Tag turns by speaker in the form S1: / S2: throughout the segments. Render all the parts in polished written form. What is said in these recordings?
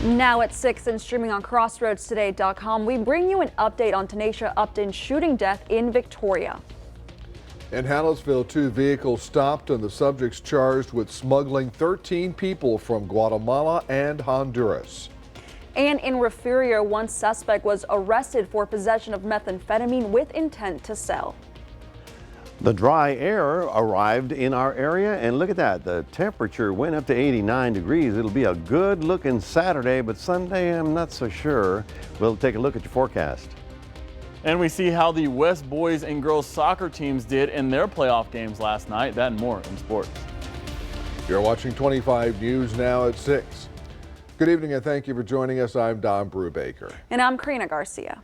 S1: Now at 6 and streaming on crossroadstoday.com, we bring you an update on Tanisha Upton's shooting death in Victoria.
S2: In Hallettsville, 2 vehicles stopped and the subjects charged with smuggling 13 people from Guatemala and Honduras.
S1: And in Refugio, 1 suspect was arrested for possession of methamphetamine with intent to sell.
S3: The dry air arrived in our area, and look at that. The temperature went up to 89 degrees. It'll be a good looking Saturday, but Sunday I'm not so sure. We'll take a look at your forecast.
S4: And we see how the West boys and girls soccer teams did in their playoff games last night. That and more in sports.
S2: You're watching 25 News now at 6. Good evening and thank you for joining us. I'm Don Brubaker.
S1: And I'm Karina Garcia.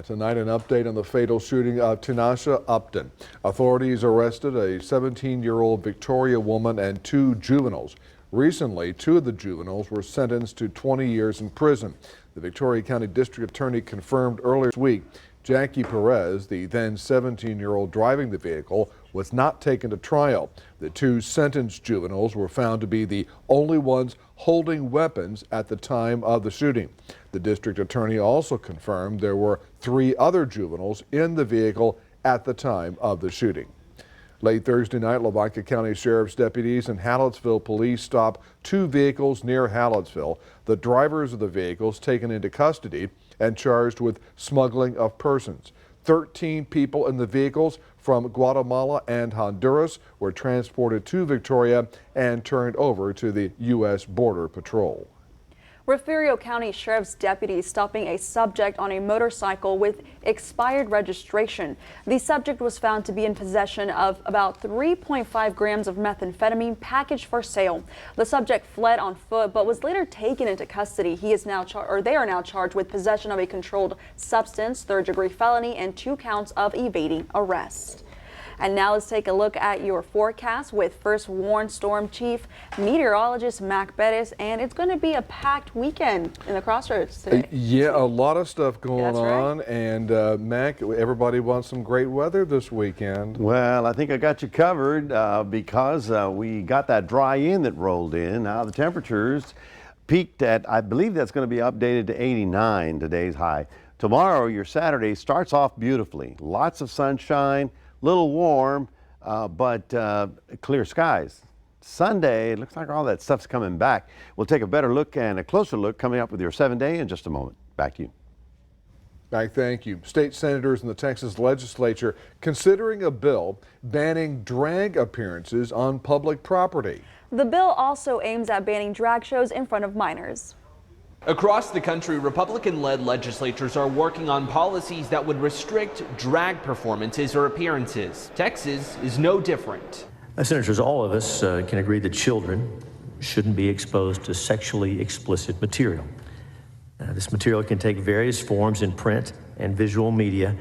S2: Tonight, an update on the fatal shooting of Tanisha Upton. Authorities arrested a 17-year-old Victoria woman and 2 juveniles. Recently, 2 of the juveniles were sentenced to 20 years in prison. The Victoria County District Attorney confirmed earlier this week Jackie Perez, the then 17-year-old driving the vehicle, was not taken to trial. The 2 sentenced juveniles were found to be the only ones holding weapons at the time of the shooting. The district attorney also confirmed there were 3 other juveniles in the vehicle at the time of the shooting. Late Thursday night, Lavaca County Sheriff's deputies and Hallettsville police stopped 2 vehicles near Hallettsville. The drivers of the vehicles taken into custody and charged with smuggling of persons. 13 people in the vehicles from Guatemala and Honduras were transported to Victoria and turned over to the U.S. Border Patrol.
S1: Refugio County Sheriff's deputies stopping a subject on a motorcycle with expired registration. The subject was found to be in possession of about 3.5 grams of methamphetamine packaged for sale. The subject fled on foot but was later taken into custody. They are now charged with possession of a controlled substance, 3rd-degree felony, and 2 counts of evading arrest. And now let's take a look at your forecast with First Warn Storm Chief Meteorologist Mac Bettis, and it's going to be a packed weekend in the Crossroads today.
S2: Yeah, a lot of stuff going on,
S1: right.
S2: And Mac, everybody wants some great weather this weekend.
S3: Well, I think I got you covered because we got that dry in that rolled in. Now the temperatures peaked at, I believe that's going to be updated to 89, today's high. Tomorrow, your Saturday, starts off beautifully. Lots of sunshine. Little warm, but clear skies. Sunday, it looks like all that stuff's coming back. We'll take a better look and a closer look coming up with your 7-day in just a moment. Back to you.
S2: Mac, thank you. State senators in the Texas legislature considering a bill banning drag appearances on public property.
S1: The bill also aims at banning drag shows in front of minors.
S5: Across the country, Republican-led legislatures are working on policies that would restrict drag performances or appearances. Texas is no different.
S6: Senators, all of us can agree that children shouldn't be exposed to sexually explicit material. This material can take various forms in print and visual media,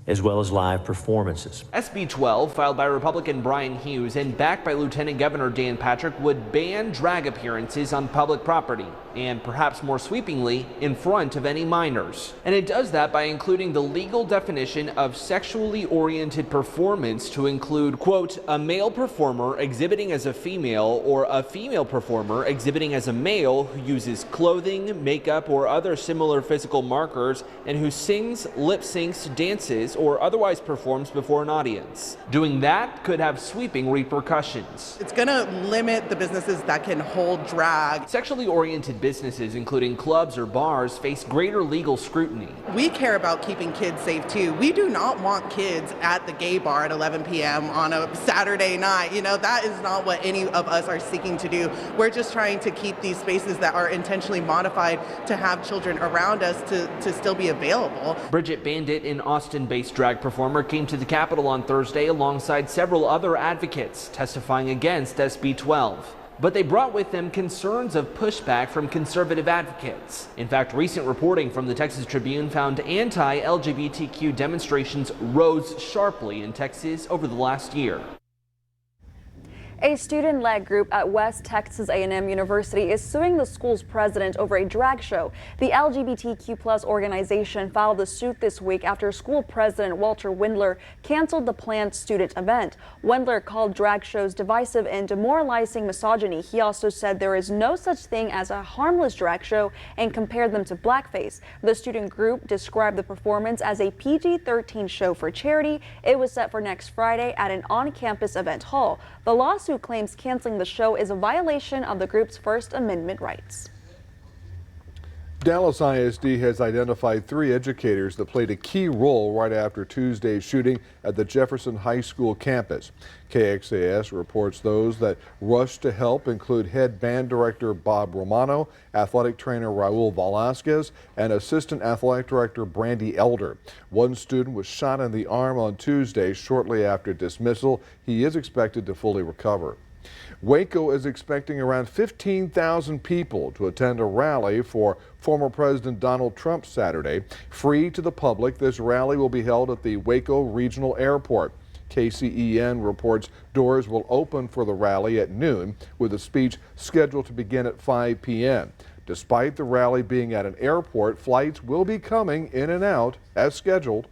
S6: as well as live performances.
S5: SB 12, filed by Republican Brian Hughes and backed by Lieutenant Governor Dan Patrick, would ban drag appearances on public property and, perhaps more sweepingly, in front of any minors. And it does that by including the legal definition of sexually oriented performance to include, quote, a male performer exhibiting as a female or a female performer exhibiting as a male who uses clothing, makeup, or other similar physical markers and who sings, lip syncs, dances, or otherwise performs before an audience. Doing that could have sweeping repercussions.
S7: It's going to limit the businesses that can hold drag.
S5: Sexually oriented businesses, including clubs or bars, face greater legal scrutiny.
S7: We care about keeping kids safe too. We do not want kids at the gay bar at 11 p.m. on a Saturday night. You know, that is not what any of us are seeking to do. We're just trying to keep these spaces that are intentionally modified to have children around us to still be available.
S5: Bridget Bandit, an Austin-based drag performer, came to the Capitol on Thursday alongside several other advocates testifying against SB 12. But they brought with them concerns of pushback from conservative advocates. In fact, recent reporting from the Texas Tribune found anti-LGBTQ demonstrations rose sharply in Texas over the last year.
S1: A student-led group at West Texas A&M University is suing the school's president over a drag show. The LGBTQ+ organization filed the suit this week after school president Walter Wendler canceled the planned student event. Wendler called drag shows divisive and demoralizing misogyny. He also said there is no such thing as a harmless drag show and compared them to blackface. The student group described the performance as a PG-13 show for charity. It was set for next Friday at an on-campus event hall. The lawsuit claims canceling the show is a violation of the group's First Amendment rights.
S2: Dallas ISD has identified 3 educators that played a key role right after Tuesday's shooting at the Jefferson High School campus. KXAS reports those that rushed to help include head band director Bob Romano, athletic trainer Raul Velasquez, and assistant athletic director Brandy Elder. One student was shot in the arm on Tuesday shortly after dismissal. He is expected to fully recover. Waco is expecting around 15,000 people to attend a rally for former President Donald Trump Saturday. Free to the public, this rally will be held at the Waco Regional Airport. KCEN reports doors will open for the rally at noon, with the speech scheduled to begin at 5 p.m. Despite the rally being at an airport, flights will be coming in and out as scheduled.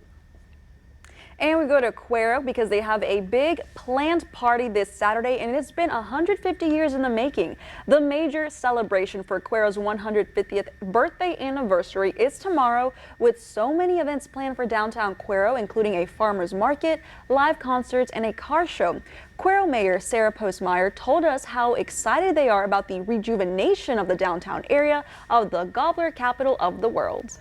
S1: And we go to Cuero because they have a big planned party this Saturday, and it's been 150 years in the making. The major celebration for Cuero's 150th birthday anniversary is tomorrow, with so many events planned for downtown Cuero, including a farmer's market, live concerts, and a car show. Cuero Mayor Sarah Postmeyer told us how excited they are about the rejuvenation of the downtown area of the gobbler capital of the world.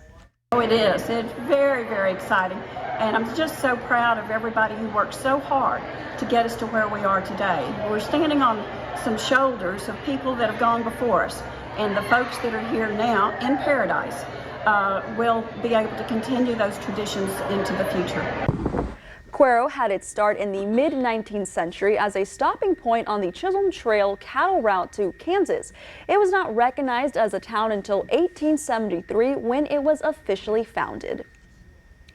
S8: Oh, it is. It's very, very exciting. And I'm just so proud of everybody who worked so hard to get us to where we are today. We're standing on some shoulders of people that have gone before us. And the folks that are here now in paradise will be able to continue those traditions into the future.
S1: Cuero had its start in the mid-19th century as a stopping point on the Chisholm Trail cattle route to Kansas. It was not recognized as a town until 1873 when it was officially founded.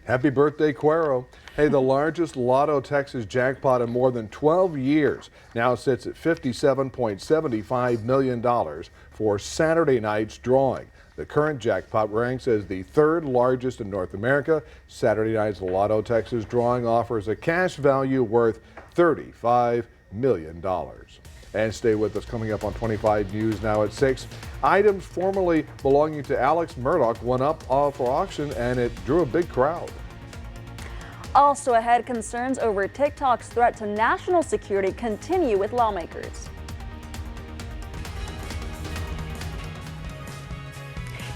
S2: Happy birthday, Cuero. Hey, the largest Lotto Texas jackpot in more than 12 years now sits at $57.75 million for Saturday night's drawing. The current jackpot ranks as the 3rd largest in North America. Saturday night's Lotto Texas drawing offers a cash value worth $35 million. And stay with us. Coming up on 25 News now at 6. Items formerly belonging to Alex Murdaugh went up for auction, and it drew a big crowd.
S1: Also ahead, concerns over TikTok's threat to national security continue with lawmakers.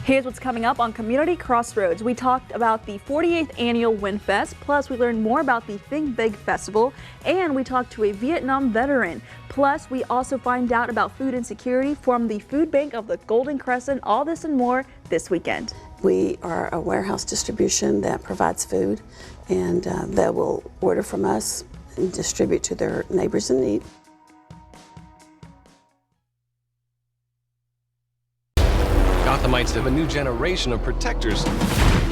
S1: Here's what's coming up on Community Crossroads. We talked about the 48th annual WinFest, plus we learned more about the Think Big Festival, and we talked to a Vietnam veteran. Plus, we also find out about food insecurity from the food bank of the Golden Crescent. All this and more this weekend.
S9: We are a warehouse distribution that provides food, and they will order from us and distribute to their neighbors in need.
S10: Gothamites have a new generation of protectors.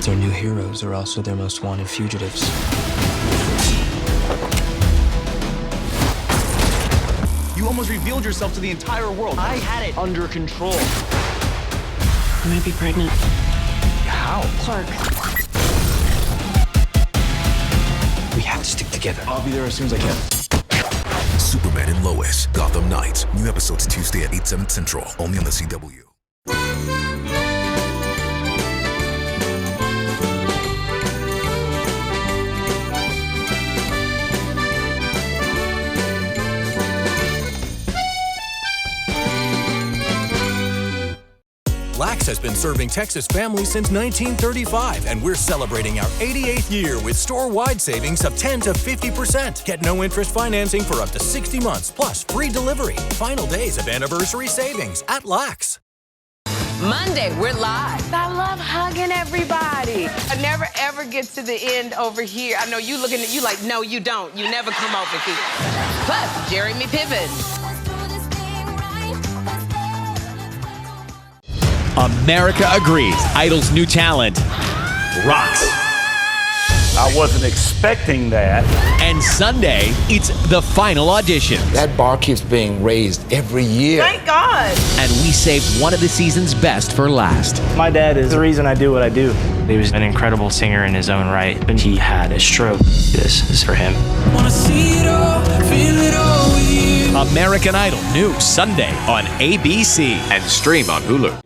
S11: Their new heroes are also their most wanted fugitives.
S12: You almost revealed yourself to the entire world. I had it under control.
S9: You might be pregnant.
S12: How?
S9: Clark.
S11: We have to stick together.
S12: I'll be there as soon as I can.
S13: Superman and Lois, Gotham Knights. New episodes Tuesday at 8, 7 Central, only on the CW.
S14: Lax has been serving Texas families since 1935, and we're celebrating our 88th year with store-wide savings of 10 to 50%. Get no-interest financing for up to 60 months, plus free delivery. Final days of anniversary savings at Lax.
S15: Monday, we're live. I love hugging everybody. I never, ever get to the end over here. I know you looking at you like, no, you don't. You never come over here. Plus, Jeremy Piven.
S16: America agrees. Idol's new talent rocks. I wasn't expecting that.
S17: And Sunday, it's the final audition.
S18: That bar keeps being raised every year.
S19: Thank God.
S17: And we saved one of the season's best for last.
S20: My dad is the reason I do what I do. He was an incredible singer in his own right, but he had a stroke. This is for him.
S17: Wanna see it all, feel it all with you. American Idol, new Sunday on ABC.
S13: And stream on Hulu.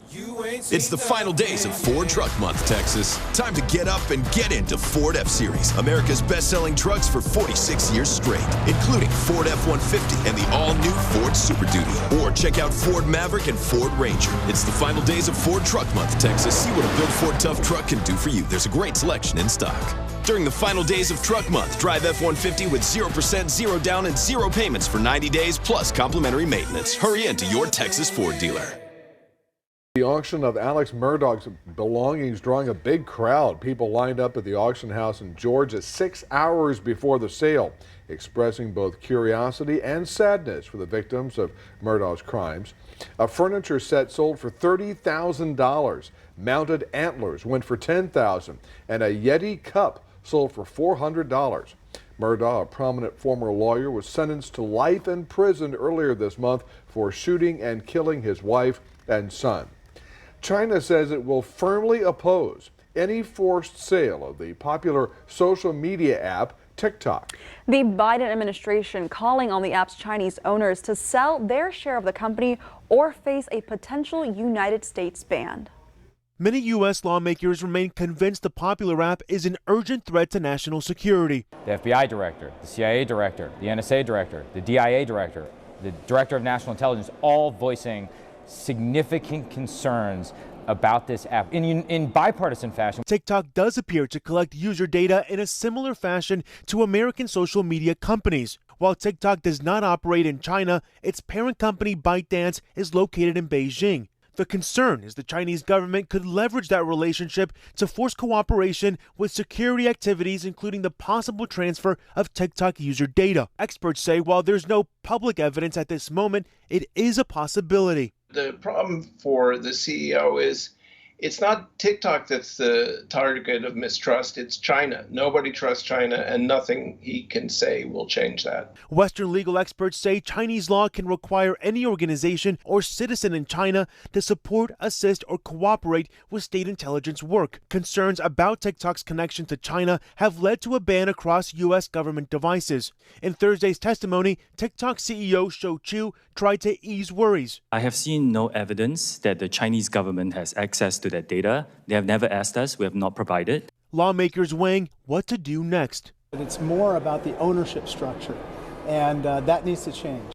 S13: It's the final days of Ford Truck Month, Texas. Time to get up and get into Ford F-Series, America's best-selling trucks for 46 years straight, including Ford F-150 and the all-new Ford Super Duty. Or check out Ford Maverick and Ford Ranger. It's the final days of Ford Truck Month, Texas. See what a built Ford Tough truck can do for you. There's a great selection in stock. During the final days of Truck Month, drive F-150 with 0%, 0 down, and 0 payments for 90 days, plus complimentary maintenance. Hurry into your Texas Ford dealer.
S2: The auction of Alex Murdaugh's belongings drawing a big crowd. People lined up at the auction house in Georgia 6 hours before the sale, expressing both curiosity and sadness for the victims of Murdaugh's crimes. A furniture set sold for $30,000. Mounted antlers went for $10,000, and a Yeti cup sold for $400. Murdaugh, a prominent former lawyer, was sentenced to life in prison earlier this month for shooting and killing his wife and son. China says it will firmly oppose any forced sale of the popular social media app TikTok.
S1: The Biden administration calling on the app's Chinese owners to sell their share of the company or face a potential United States ban.
S21: Many U.S. lawmakers remain convinced the popular app is an urgent threat to national security.
S22: The FBI director, the CIA director, the NSA director, the DIA director, the director of national intelligence, all voicing significant concerns about this app in bipartisan fashion.
S21: TikTok does appear to collect user data in a similar fashion to American social media companies. While TikTok does not operate in China, its parent company ByteDance is located in Beijing. The concern is the Chinese government could leverage that relationship to force cooperation with security activities, including the possible transfer of TikTok user data. Experts say while there's no public evidence at this moment, it is a possibility.
S23: The problem for the CEO is it's not TikTok that's the target of mistrust, it's China. Nobody trusts China, and nothing he can say will change that.
S21: Western legal experts say Chinese law can require any organization or citizen in China to support, assist, or cooperate with state intelligence work. Concerns about TikTok's connection to China have led to a ban across U.S. government devices. In Thursday's testimony, TikTok CEO Shou Chew tried to ease worries.
S24: I have seen no evidence that the Chinese government has access to that data. They have never asked us. We have not provided.
S21: Lawmakers weighing what to do next.
S25: It's more about the ownership structure, and that needs to change.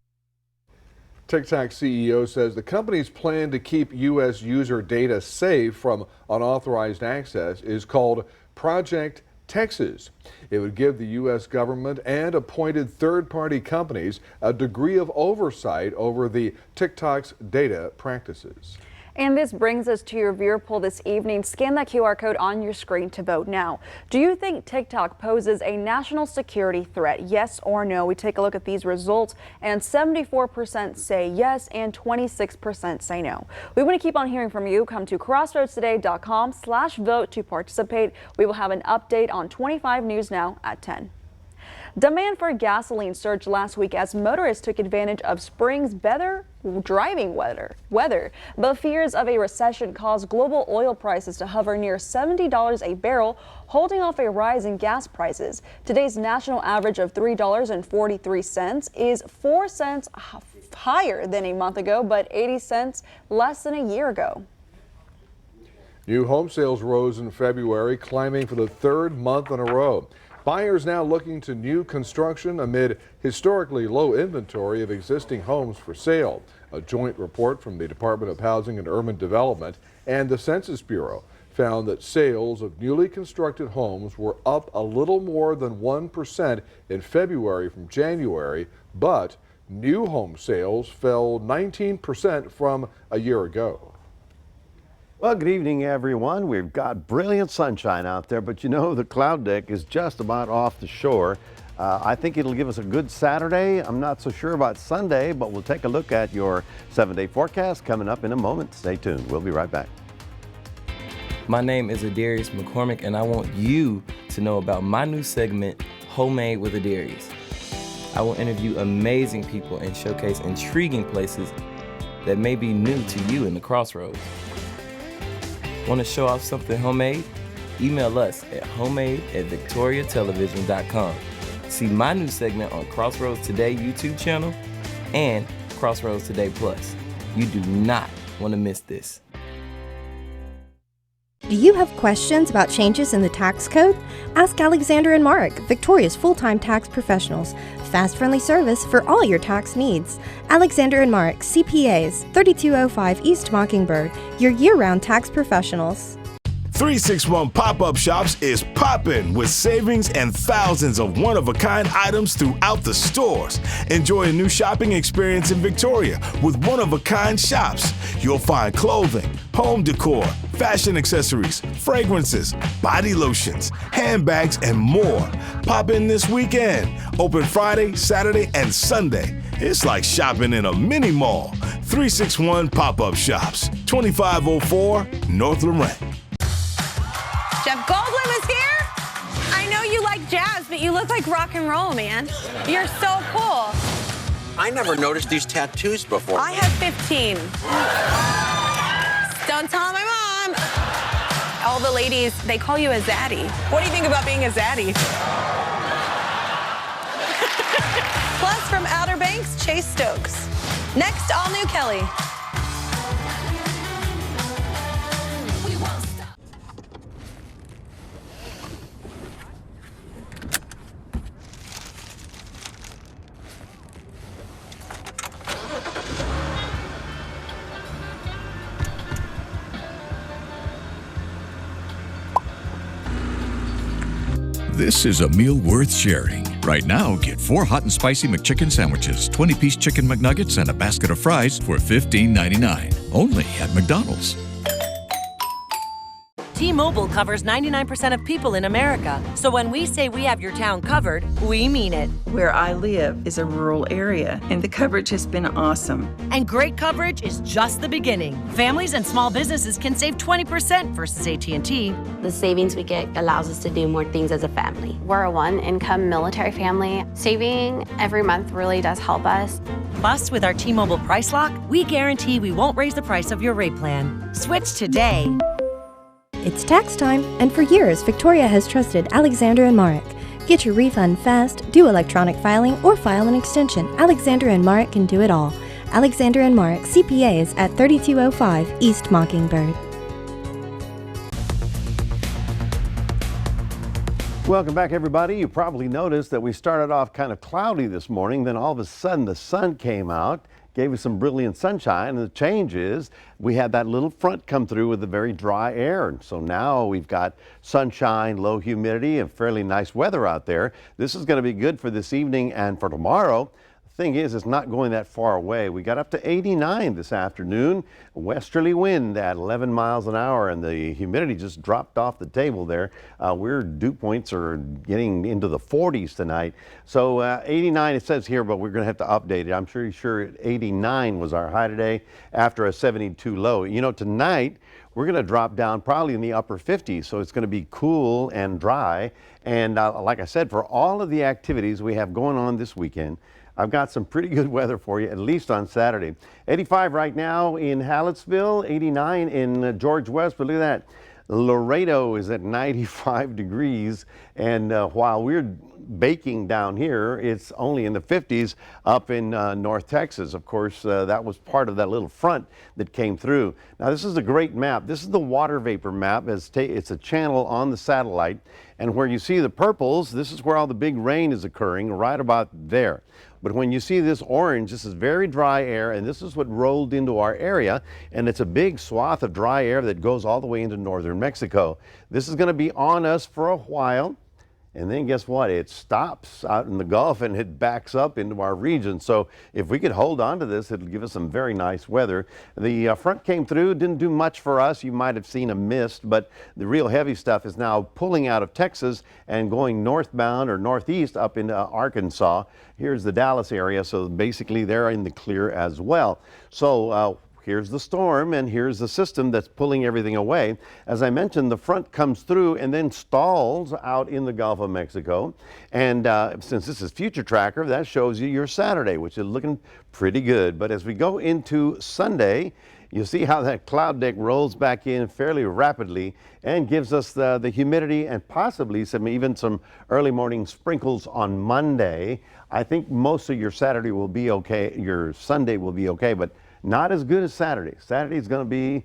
S2: TikTok CEO says the company's plan to keep U.S. user data safe from unauthorized access is called Project Texas. It would give the U.S. government and appointed third-party companies a degree of oversight over the TikTok's data practices.
S1: And this brings us to your viewer poll this evening. Scan that QR code on your screen to vote now. Do you think TikTok poses a national security threat? Yes or no? We take a look at these results, and 74% say yes and 26% say no. We want to keep on hearing from you. Come to crossroadstoday.com/vote to participate. We will have an update on 25 News Now at 10. Demand for gasoline surged last week as motorists took advantage of spring's better driving weather. But fears of a recession caused global oil prices to hover near $70 a barrel, holding off a rise in gas prices. Today's national average of $3.43 is 4 cents higher than a month ago, but 80 cents less than a year ago.
S2: New home sales rose in February, climbing for the third month in a row. Buyers now looking to new construction amid historically low inventory of existing homes for sale. A joint report from the Department of Housing and Urban Development and the Census Bureau found that sales of newly constructed homes were up a little more than 1% in February from January, but new home sales fell 19% from a year ago.
S3: Well, good evening, everyone. We've got brilliant sunshine out there, but you know the cloud deck is just about off the shore. I think it'll give us a good Saturday. I'm not so sure about Sunday, but we'll take a look at your 7-day forecast coming up in a moment. Stay tuned. We'll be right back.
S11: My name is Adarius McCormick, and I want you
S4: to know about my new segment, Homemade with Adarius. I will interview amazing people and showcase intriguing places that may be new to you in the Crossroads. Want to show off something homemade? Email us at homemade@victoriatelevision.com. See my new segment on Crossroads Today YouTube channel and Crossroads Today Plus. You do not want to miss this.
S5: Do you have questions about changes in the tax code? Ask Alexander and Mark, Victoria's full-time tax professionals. Fast, friendly service for all your tax needs. Alexander and Mark, CPAs, 3205 East Mockingbird, your year-round tax professionals.
S6: 361 Pop-Up Shops is popping with savings and thousands of one-of-a-kind items throughout the stores. Enjoy a new shopping experience in Victoria with one-of-a-kind shops. You'll find clothing, home decor, fashion accessories, fragrances, body lotions, handbags, and more. Pop in this weekend. Open Friday, Saturday, and Sunday. It's like shopping in a mini mall. 361 Pop-Up Shops, 2504 North Lorraine.
S7: Jeff Goldblum is here. I know you like jazz, but you look like rock and roll, man. You're so cool.
S19: I never noticed these tattoos before.
S7: I have 15. Don't tell my mom. All the ladies, they call you a zaddy. What do you think about being a zaddy? Plus, from Outer Banks, Chase Stokes. Next, all new Kelly.
S26: This is a meal worth sharing. Right now, get 4 hot and spicy McChicken sandwiches, 20-piece chicken McNuggets, and a basket of fries for $15.99. Only at McDonald's.
S27: T-Mobile covers 99% of people in America. So when we say we have your town covered, we mean it.
S28: Where I live is a rural area, and the coverage has been awesome.
S27: And great coverage is just the beginning. Families and small businesses can save 20% versus AT&T.
S29: The savings we get allows us to do more things as a family. We're a one-income military family. Saving every month really does help us.
S27: Plus, with our T-Mobile Price Lock, we guarantee we won't raise the price of your rate plan. Switch today.
S5: It's tax time, and for years, Victoria has trusted Alexander and Mark. Get your refund fast, do electronic filing, or file an extension. Alexander and Mark can do it all. Alexander and Mark, CPAs at 3205 East Mockingbird.
S3: Welcome back, everybody. You probably noticed that we started off kind of cloudy this morning, then all of a sudden the sun came out, gave us some brilliant sunshine, and the change is we had that little front come through with the very dry air. And so now we've got sunshine, low humidity, and fairly nice weather out there. This is going to be good for this evening and for tomorrow. The thing is, it's not going that far away. We got up to 89 this afternoon, a westerly wind at 11 miles an hour, and the humidity just dropped off the table there. Dew points are getting into the 40s tonight. So 89 it says here, but we're going to have to update it. I'm sure 89 was our high today after a 72 low. You know, tonight we're going to drop down probably in the upper 50s, so it's going to be cool and dry. And like I said, for all of the activities we have going on this weekend, I've got some pretty good weather for you, at least on Saturday. 85 right now in Hallettsville, 89 in George West, but look at that. Laredo is at 95 degrees, and while we're baking down here, it's only in the 50s up in North Texas. Of course, that was part of that little front that came through. Now, this is a great map. This is the water vapor map. It's a channel on the satellite, and where you see the purples, this is where all the big rain is occurring, right about there. But when you see this orange, this is very dry air, and this is what rolled into our area, and it's a big swath of dry air that goes all the way into northern Mexico. This is going to be on us for a while, and then guess what? It stops out in the Gulf and it backs up into our region. So if we could hold on to this, it'll give us some very nice weather. The front came through, didn't do much for us. You might have seen a mist, but the real heavy stuff is now pulling out of Texas and going northbound or northeast up into Arkansas. Here's the Dallas area, so basically they're in the clear as well. So here's the storm and here's the system that's pulling everything away. As I mentioned, the front comes through and then stalls out in the Gulf of Mexico. And since this is Future Tracker, that shows you your Saturday, which is looking pretty good. But as we go into Sunday, you see how that cloud deck rolls back in fairly rapidly and gives us the humidity and possibly even some early morning sprinkles on Monday. I think most of your Saturday will be okay, your Sunday will be okay, but not as good as Saturday. Saturday is going to be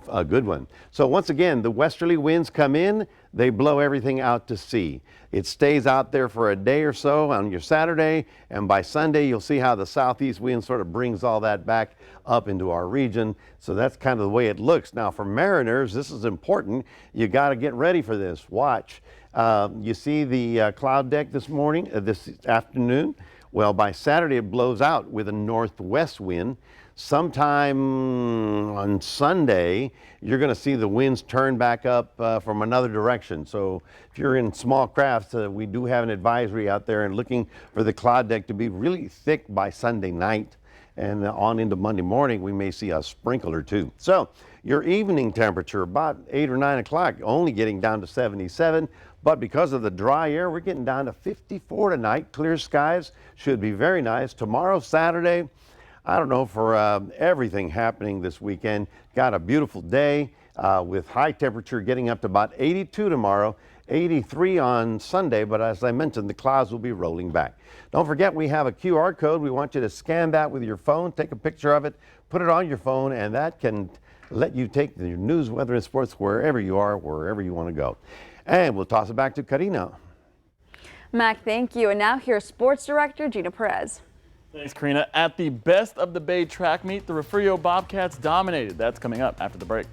S3: a good one. So once again, the westerly winds come in, they blow everything out to sea. It stays out there for a day or so on your Saturday, and by Sunday you'll see how the southeast wind sort of brings all that back up into our region. So that's kind of the way it looks. Now for mariners, this is important. You got to get ready for this. Watch. You see the cloud deck this afternoon? Well, by Saturday it blows out with a northwest wind. Sometime on Sunday, you're going to see the winds turn back up from another direction. So if you're in small crafts, we do have an advisory out there and looking for the cloud deck to be really thick by Sunday night. And on into Monday morning, we may see a sprinkle or two. So your evening temperature, about 8 or 9 o'clock, only getting down to 77. But because of the dry air, we're getting down to 54 tonight. Clear skies should be very nice. Tomorrow, Saturday, I don't know, for everything happening this weekend. Got a beautiful day with high temperature getting up to about 82 tomorrow, 83 on Sunday. But as I mentioned, the clouds will be rolling back. Don't forget, we have a QR code. We want you to scan that with your phone, take a picture of it, put it on your phone, and that can let you take your news, weather, and sports wherever you are, wherever you want to go. And we'll toss it back to Karina.
S1: Mac, thank you. And now here's Sports Director Gina Perez.
S8: Thanks, Karina. At the Best of the Bay track meet, the Refugio Bobcats dominated. That's coming up after the break.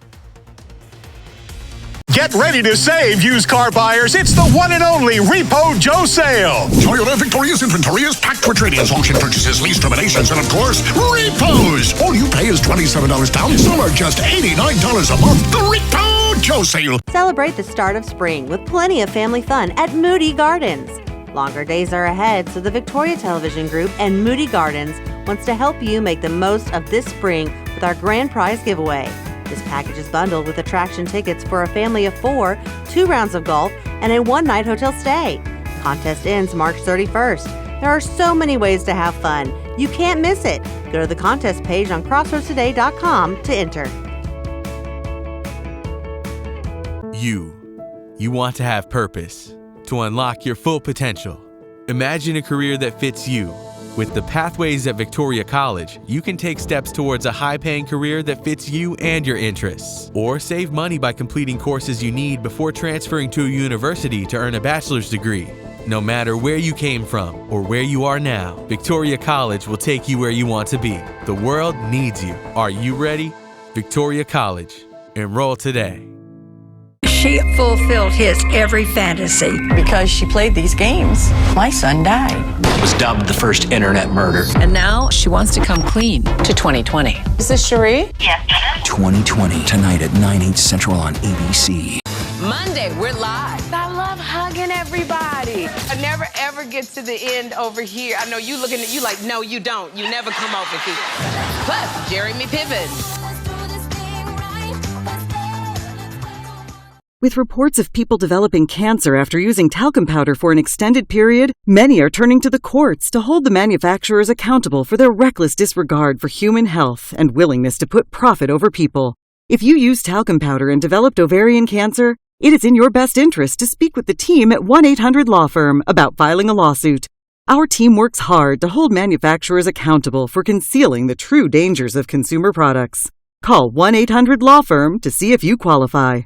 S9: Get ready to save, used car buyers. It's the one and only Repo Joe sale.
S10: Toyota Victoria's inventory is packed for trade-ins, auction purchases, lease terminations, and of course, repos. All you pay is $27 down. Some are just $89 a month. The Repo Joe sale.
S12: Celebrate the start of spring with plenty of family fun at Moody Gardens. Longer days are ahead, so the Victoria Television Group and Moody Gardens wants to help you make the most of this spring with our grand prize giveaway. This package is bundled with attraction tickets for a family of 4, 2 rounds of golf, and a one-night hotel stay. The contest ends March 31st. There are so many ways to have fun. You can't miss it. Go to the contest page on crossroadstoday.com to enter.
S14: You want to have purpose, to unlock your full potential. Imagine a career that fits you. With the Pathways at Victoria College, you can take steps towards a high-paying career that fits you and your interests. Or save money by completing courses you need before transferring to a university to earn a bachelor's degree. No matter where you came from or where you are now, Victoria College will take you where you want to be. The world needs you. Are you ready? Victoria College. Enroll today.
S15: She fulfilled his every fantasy. Because she played these games, my son died.
S16: It was dubbed the first internet murder.
S15: And now she wants to come clean to 2020. Is this Cherie? Yes.
S16: 2020, tonight at 9/8 Central on ABC.
S18: Monday, we're live. I love hugging everybody. I never ever get to the end over here. I know you looking at you like, no, you don't. You never come over here. Plus, Jeremy Piven.
S20: With reports of people developing cancer after using talcum powder for an extended period, many are turning to the courts to hold the manufacturers accountable for their reckless disregard for human health and willingness to put profit over people. If you use talcum powder and developed ovarian cancer, it is in your best interest to speak with the team at 1-800-LAW-FIRM about filing a lawsuit. Our team works hard to hold manufacturers accountable for concealing the true dangers of consumer products. Call 1-800-LAW-FIRM to see if you qualify.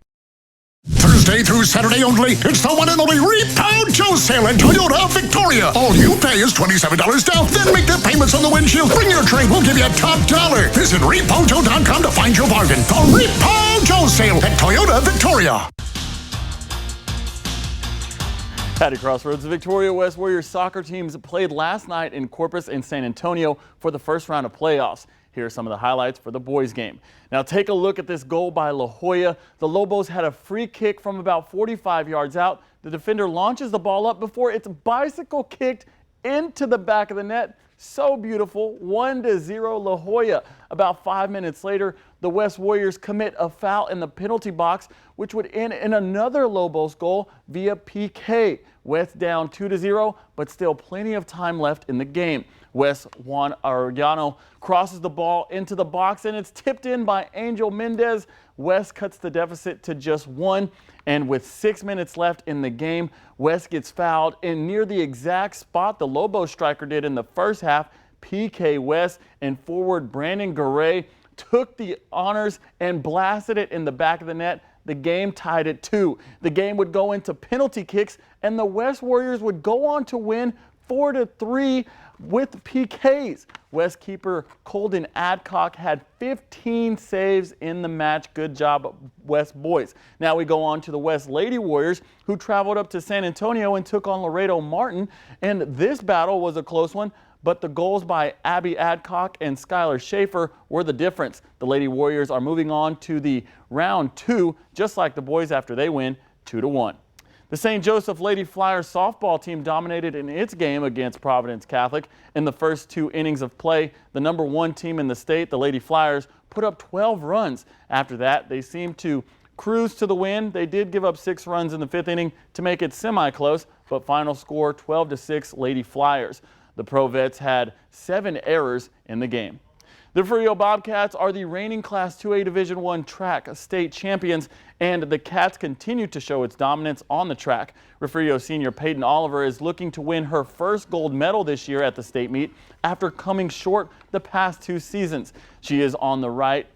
S10: Thursday through Saturday only, it's the one and only Repo Joe sale at Toyota Victoria. All you pay is $27 down, then make the payments on the windshield. Bring your trade, we'll give you a top dollar. Visit RepoJoe.com to find your bargain. The Repo Joe sale at Toyota Victoria.
S8: Howdy, Crossroads. The Victoria West Warriors soccer teams played last night in Corpus and San Antonio for the first round of playoffs. Here are some of the highlights for the boys' game. Now take a look at this goal by La Jolla. The Lobos had a free kick from about 45 yards out. The defender launches the ball up before it's bicycle kicked into the back of the net. So beautiful, 1-0 La Jolla. About 5 minutes later, the West Warriors commit a foul in the penalty box, which would end in another Lobos goal via PK. West down 2-0, but still plenty of time left in the game. West Juan Arellano crosses the ball into the box, and it's tipped in by Angel Mendez. West cuts the deficit to just 1, and with 6 minutes left in the game, West gets fouled in near the exact spot the Lobos striker did in the first half. PK West and forward Brandon Garay took the honors and blasted it in the back of the net. The game tied at 2. The game would go into penalty kicks, and the West Warriors would go on to win 4-3 with PKs. West keeper Colden Adcock had 15 saves in the match. Good job, West boys. Now we go on to the West Lady Warriors, who traveled up to San Antonio and took on Laredo Martin. And this battle was a close one, but the goals by Abby Adcock and Skylar Schaefer were the difference. The Lady Warriors are moving on to the round 2, just like the boys after they win 2-1. The St. Joseph Lady Flyers softball team dominated in its game against Providence Catholic. In the first 2 innings of play, the number 1 team in the state, the Lady Flyers, put up 12 runs. After that, they seemed to cruise to the win. They did give up 6 runs in the 5th inning to make it semi-close, but final score 12-6 Lady Flyers. The Pro Vets had 7 errors in the game. The Frio Bobcats are the reigning Class 2A Division I track state champions, and the Cats continue to show its dominance on the track. Refugio senior Peyton Oliver is looking to win her first gold medal this year at the state meet after coming short the past 2 seasons. She is on the right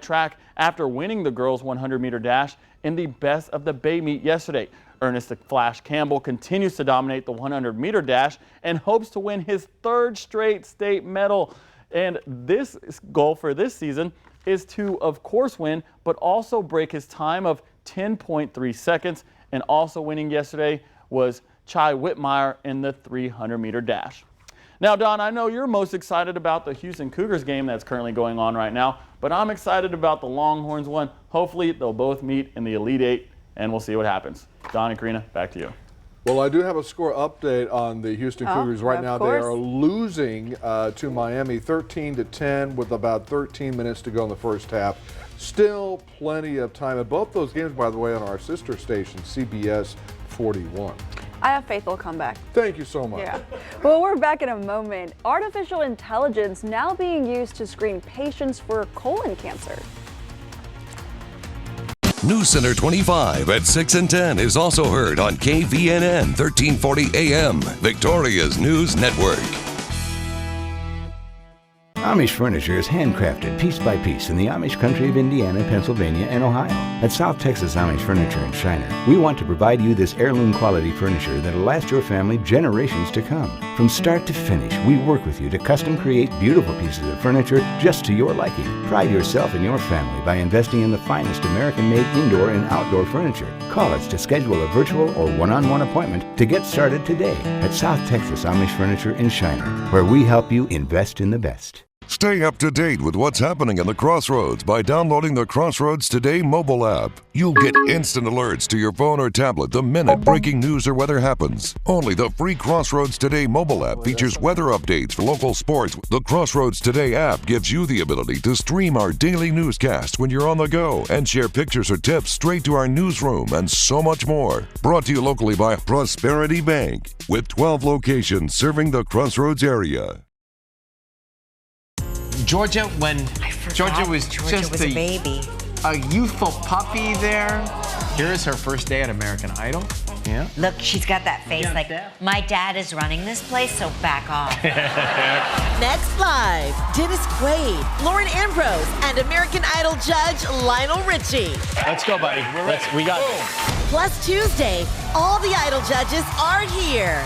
S8: track after winning the girls 100-meter dash in the Best of the Bay meet yesterday. Ernest Flash Campbell continues to dominate the 100-meter dash and hopes to win his 3rd straight state medal. And this goal for this season is to, of course, win, but also break his time of 10.3 seconds. And also winning yesterday was Chai Whitmire in the 300-meter dash. Now, Don, I know you're most excited about the Houston Cougars game that's currently going on right now, but I'm excited about the Longhorns one. Hopefully, they'll both meet in the Elite 8, and we'll see what happens. Don and Karina, back to you.
S2: Well, I do have a score update on the Houston Cougars right now. They are losing to Miami 13-10 with about 13 minutes to go in the first half. Still plenty of time. And both those games, by the way, on our sister station, CBS 41.
S1: I have faith they'll come back.
S2: Thank you so much.
S1: Yeah. Well, we're back in a moment. Artificial intelligence now being used to screen patients for colon cancer.
S11: News Center 25 at 6 and 10 is also heard on KVNN 1340 AM, Victoria's News Network.
S13: Amish furniture is handcrafted piece by piece in the Amish country of Indiana, Pennsylvania, and Ohio. At South Texas Amish Furniture in Shiner, we want to provide you this heirloom quality furniture that'll last your family generations to come. From start to finish, we work with you to custom create beautiful pieces of furniture just to your liking. Pride yourself and your family by investing in the finest American-made indoor and outdoor furniture. Call us to schedule a virtual or one-on-one appointment to get started today at South Texas Amish Furniture in Shiner, where we help you invest in the best.
S11: Stay up to date with what's happening in the Crossroads by downloading the Crossroads Today mobile app. You'll get instant alerts to your phone or tablet the minute breaking news or weather happens. Only the free Crossroads Today mobile app features weather updates for local sports. The Crossroads Today app gives you the ability to stream our daily newscasts when you're on the go and share pictures or tips straight to our newsroom and so much more. Brought to you locally by Prosperity Bank with 12 locations serving the Crossroads area.
S17: Georgia, when Georgia was just
S21: a baby,
S17: a youthful puppy there. Here is her first day at American Idol. Yeah.
S21: Look, she's got that face like, my dad is running this place, so back off.
S22: Next live, Dennis Quaid, Lauren Ambrose, and American Idol judge Lionel Richie.
S17: Let's go, buddy. We got it.
S22: Plus Tuesday, all the Idol judges are here.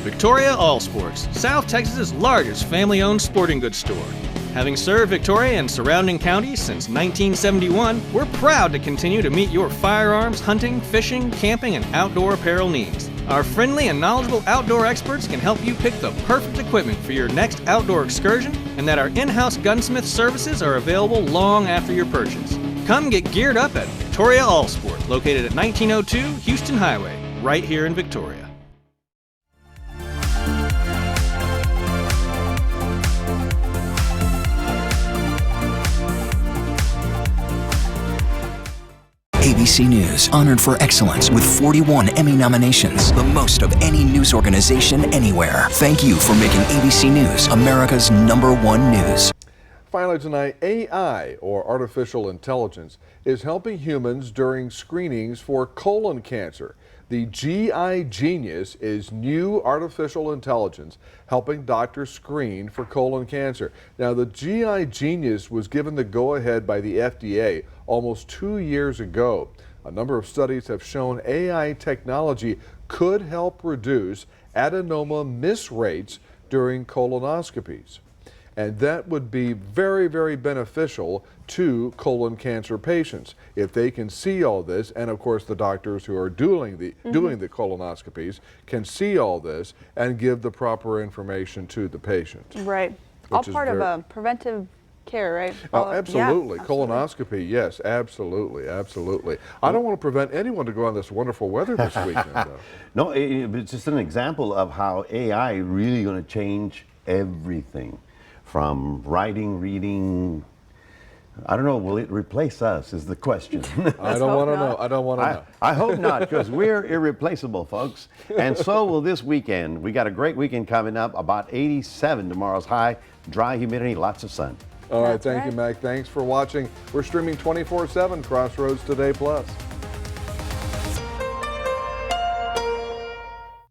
S23: Victoria All Sports, South Texas's largest family-owned sporting goods store. Having served Victoria and surrounding counties since 1971, we're proud to continue to meet your firearms, hunting, fishing, camping, and outdoor apparel needs. Our friendly and knowledgeable outdoor experts can help you pick the perfect equipment for your next outdoor excursion, and that our in-house gunsmith services are available long after your purchase. Come get geared up at Victoria All Sport, located at 1902 Houston Highway, right here in Victoria.
S16: ABC News, honored for excellence with 41 Emmy nominations, the most of any news organization anywhere. Thank you for making ABC News America's #1 news.
S2: Finally tonight, AI, or artificial intelligence, is helping humans during screenings for colon cancer. The GI Genius is new artificial intelligence helping doctors screen for colon cancer. Now, the GI Genius was given the go-ahead by the FDA almost 2 years ago. A number of studies have shown AI technology could help reduce adenoma miss rates during colonoscopies. And that would be very, very beneficial to colon cancer patients if they can see all this. And of course, the doctors who are doing the colonoscopies can see all this and give the proper information to the patient.
S1: Right. All part of a preventive care, right?
S2: Oh, absolutely. Yeah, colonoscopy, yes, absolutely, absolutely. I don't want to prevent anyone to go on this wonderful weather this weekend, though.
S3: No, it's just an example of how AI really going to change everything. From writing, reading, I don't know, will it replace us is the question.
S2: I don't want to know. I don't want to know.
S3: I hope not, because we're irreplaceable, folks. And so will this weekend. We got a great weekend coming up, about 87 tomorrow's high, dry humidity, lots of sun.
S2: All right, thank you, Mac. Thanks for watching. We're streaming 24/7 Crossroads Today Plus.